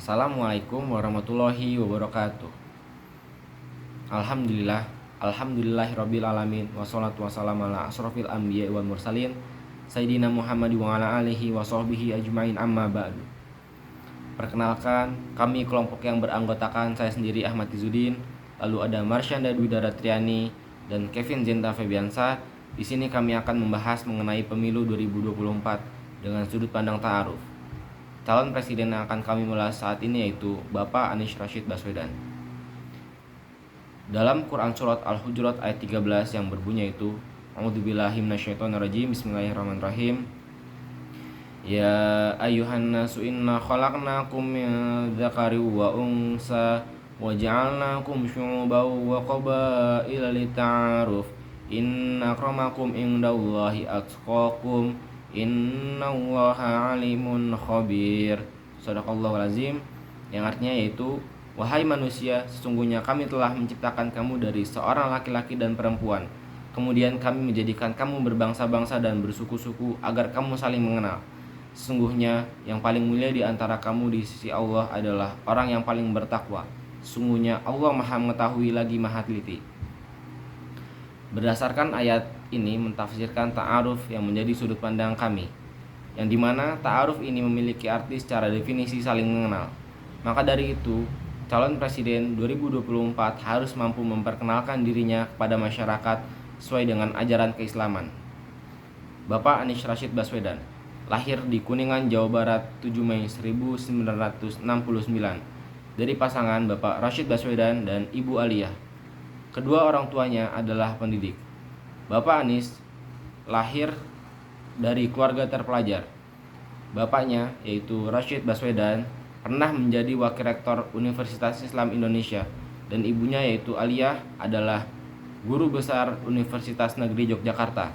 Assalamualaikum warahmatullahi wabarakatuh. Alhamdulillahirabbil alamin wassalatu wassalamu ala asrofil anbiya'i wal mursalin Sayyidina Muhammad wa ala alihi wa sahbihi ajmain amma ba'du. Perkenalkan, kami kelompok yang beranggotakan saya sendiri Ahmad Izzuddin, lalu ada Marsyanda Dwi Daratriani dan Kevin Zenta Febiansa. Di sini kami akan membahas mengenai pemilu 2024 dengan sudut pandang ta'aruf. Calon presiden yang akan kami bahas saat ini yaitu Bapak Anies Rashid Baswedan. Dalam Quran Surat Al-Hujurat ayat 13 yang berbunyi itu, A'udzubillahi minasyaitonirrajim, Bismillahirrahmanirrahim. Ya ayyuhan nasu inna khalaqnakum min dzakari wa unsa wa ja'alnakum syu'uban wa qabaila lita'aruf. Inna akramakum indallahi atqakum. Innallaha alimun khabir. Shadaqallahul azim. Yang artinya yaitu, wahai manusia, sesungguhnya kami telah menciptakan kamu dari seorang laki-laki dan perempuan. Kemudian kami menjadikan kamu berbangsa-bangsa dan bersuku-suku agar kamu saling mengenal. Sesungguhnya yang paling mulia di antara kamu di sisi Allah adalah orang yang paling bertakwa. Sesungguhnya Allah Maha mengetahui lagi Maha teliti. Berdasarkan ayat ini mentafsirkan ta'aruf yang menjadi sudut pandang kami, yang dimana ta'aruf ini memiliki arti secara definisi saling mengenal. Maka dari itu, calon presiden 2024 harus mampu memperkenalkan dirinya kepada masyarakat sesuai dengan ajaran keislaman. Bapak Anies Rashid Baswedan lahir di Kuningan, Jawa Barat 7 Mei 1969 dari pasangan Bapak Rashid Baswedan dan Ibu Aliyah. Kedua orang tuanya adalah pendidik. Bapak Anies lahir dari keluarga terpelajar. Bapaknya, yaitu Rashid Baswedan, pernah menjadi wakil rektor Universitas Islam Indonesia, dan ibunya, yaitu Aliyah, adalah guru besar Universitas Negeri Yogyakarta.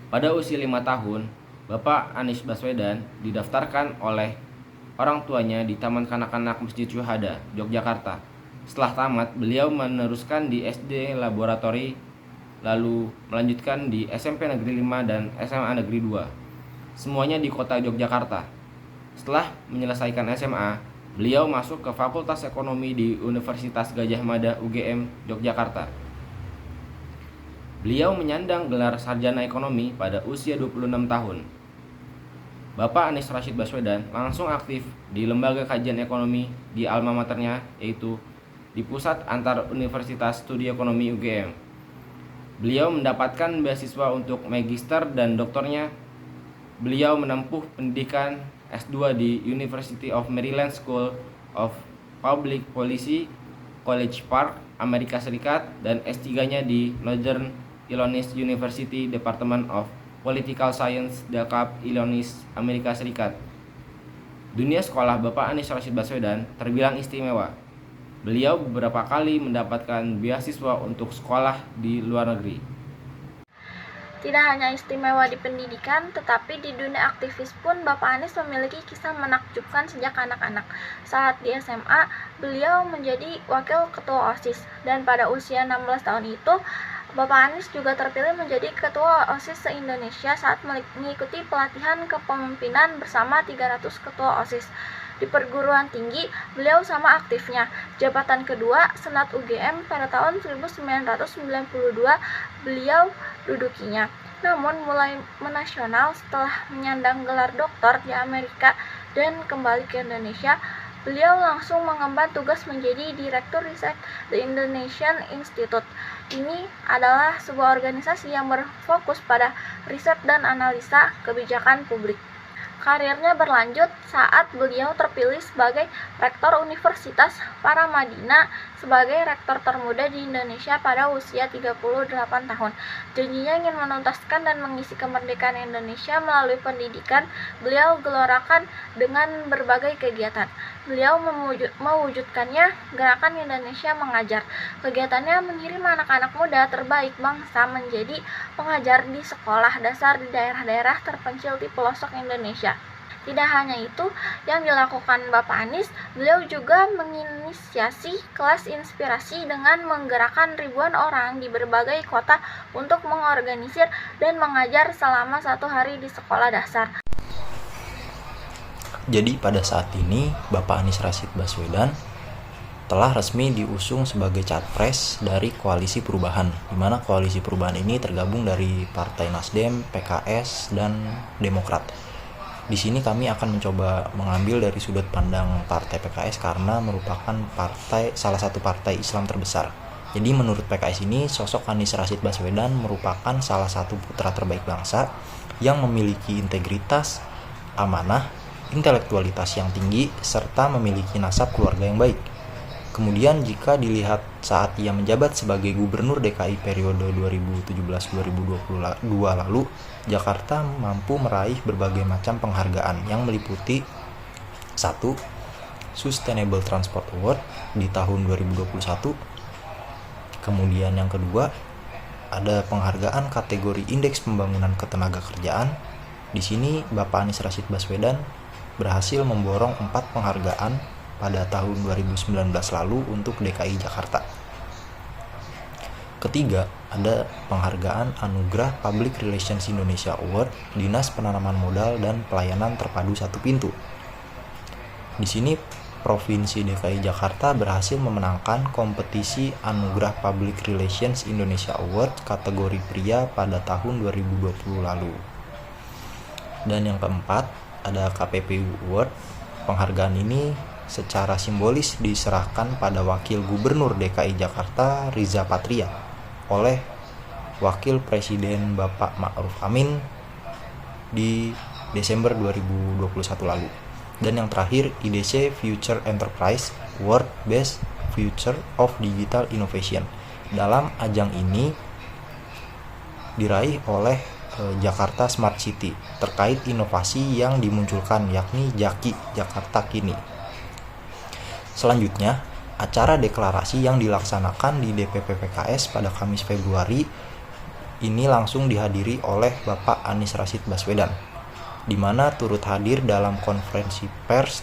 Pada usia 5 tahun, Bapak Anies Baswedan didaftarkan oleh orang tuanya di Taman Kanak-kanak Masjid Syuhada, Yogyakarta. Setelah tamat, beliau meneruskan di SD Laboratori, lalu melanjutkan di SMP Negeri 5 dan SMA Negeri 2, semuanya di kota Yogyakarta. Setelah menyelesaikan SMA, beliau masuk ke Fakultas Ekonomi di Universitas Gadjah Mada UGM Yogyakarta. Beliau menyandang gelar sarjana ekonomi pada usia 26 tahun. Bapak Anies Rashid Baswedan langsung aktif di lembaga kajian ekonomi di alma maternya, yaitu di Pusat Antar Universitas Studi Ekonomi UGM. Beliau mendapatkan beasiswa untuk magister dan doktornya. Beliau menempuh pendidikan S2 di University of Maryland School of Public Policy, College Park, Amerika Serikat, dan S3-nya di Northern Illinois University Department of Political Science, DeKalb, Illinois, Amerika Serikat. Dunia sekolah Bapak Anies Rashid Baswedan terbilang istimewa. Beliau beberapa kali mendapatkan beasiswa untuk sekolah di luar negeri. Tidak hanya istimewa di pendidikan, tetapi di dunia aktivis pun Bapak Anies memiliki kisah menakjubkan sejak anak-anak. Saat di SMA, beliau menjadi wakil ketua OSIS, dan pada usia 16 tahun itu, Bapak Anies juga terpilih menjadi ketua OSIS se-Indonesia saat mengikuti pelatihan kepemimpinan bersama 300 ketua OSIS. Di perguruan tinggi, beliau sama aktifnya. Jabatan kedua, Senat UGM pada tahun 1992 beliau dudukinya. Namun mulai menasional setelah menyandang gelar doktor di Amerika dan kembali ke Indonesia, beliau langsung mengemban tugas menjadi Direktur Riset The Indonesian Institute. Ini adalah sebuah organisasi yang berfokus pada riset dan analisa kebijakan publik. Karirnya berlanjut saat beliau terpilih sebagai Rektor Universitas Paramadina sebagai rektor termuda di Indonesia pada usia 38 tahun. Janjinya ingin menuntaskan dan mengisi kemerdekaan Indonesia melalui pendidikan. Beliau gelorakan dengan berbagai kegiatan. Beliau mewujudkannya Gerakan Indonesia Mengajar. Kegiatannya mengirim anak-anak muda terbaik bangsa menjadi pengajar di sekolah dasar di daerah-daerah terpencil di pelosok Indonesia. Tidak hanya itu yang dilakukan Bapak Anies, beliau juga menginisiasi kelas inspirasi dengan menggerakkan ribuan orang di berbagai kota untuk mengorganisir dan mengajar selama 1 hari di sekolah dasar. Jadi pada saat ini Bapak Anies Rashid Baswedan telah resmi diusung sebagai capres dari Koalisi Perubahan, di mana Koalisi Perubahan ini tergabung dari Partai Nasdem, PKS, dan Demokrat. Di sini kami akan mencoba mengambil dari sudut pandang Partai PKS karena merupakan salah satu partai Islam terbesar. Jadi menurut PKS ini, sosok Anies Rashid Baswedan merupakan salah satu putra terbaik bangsa yang memiliki integritas, amanah, intelektualitas yang tinggi, serta memiliki nasab keluarga yang baik. Kemudian jika dilihat saat ia menjabat sebagai Gubernur DKI periode 2017-2022 lalu, Jakarta mampu meraih berbagai macam penghargaan yang meliputi 1. Sustainable Transport Award di tahun 2021. Kemudian yang kedua, ada penghargaan kategori Indeks Pembangunan Ketenagakerjaan. Di sini Bapak Anies Rashid Baswedan berhasil memborong 4 penghargaan pada tahun 2019 lalu untuk DKI Jakarta. Ketiga, ada penghargaan Anugerah Public Relations Indonesia Award Dinas Penanaman Modal dan Pelayanan Terpadu Satu Pintu. Di sini Provinsi DKI Jakarta berhasil memenangkan kompetisi Anugerah Public Relations Indonesia Award kategori pria pada tahun 2020 lalu. Dan yang keempat, ada KPPU Award. Penghargaan ini secara simbolis diserahkan pada Wakil Gubernur DKI Jakarta Riza Patria oleh Wakil Presiden Bapak Ma'ruf Amin di Desember 2021 lalu. Dan yang terakhir, IDC Future Enterprise Award Best Future of Digital Innovation. Dalam ajang ini diraih oleh Jakarta Smart City terkait inovasi yang dimunculkan, yakni Jaki Jakarta Kini. Selanjutnya, acara deklarasi yang dilaksanakan di DPP PKS pada Kamis Februari ini langsung dihadiri oleh Bapak Anies Rashid Baswedan, di mana turut hadir dalam konferensi pers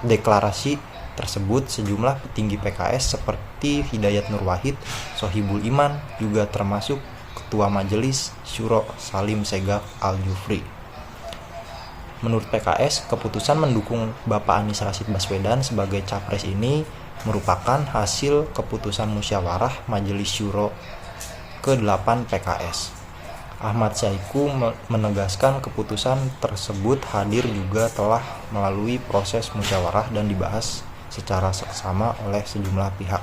deklarasi tersebut sejumlah petinggi PKS seperti Hidayat Nur Wahid, Sohibul Iman, juga termasuk Ketua Majelis Syuro Salim Segaf Al-Jufri. Menurut PKS, keputusan mendukung Bapak Anies Rashid Baswedan sebagai capres ini merupakan hasil keputusan musyawarah Majelis Syuro ke-8 PKS. Ahmad Saiku menegaskan keputusan tersebut hadir juga telah melalui proses musyawarah dan dibahas secara seksama oleh sejumlah pihak.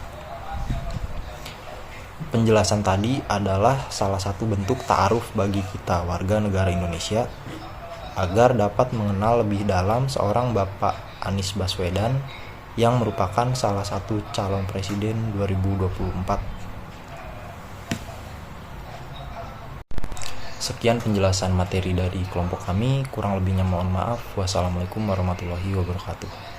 Penjelasan tadi adalah salah satu bentuk ta'aruf bagi kita warga negara Indonesia agar dapat mengenal lebih dalam seorang Bapak Anies Baswedan yang merupakan salah satu calon presiden 2024. Sekian penjelasan materi dari kelompok kami, kurang lebihnya mohon maaf. Wassalamualaikum warahmatullahi wabarakatuh.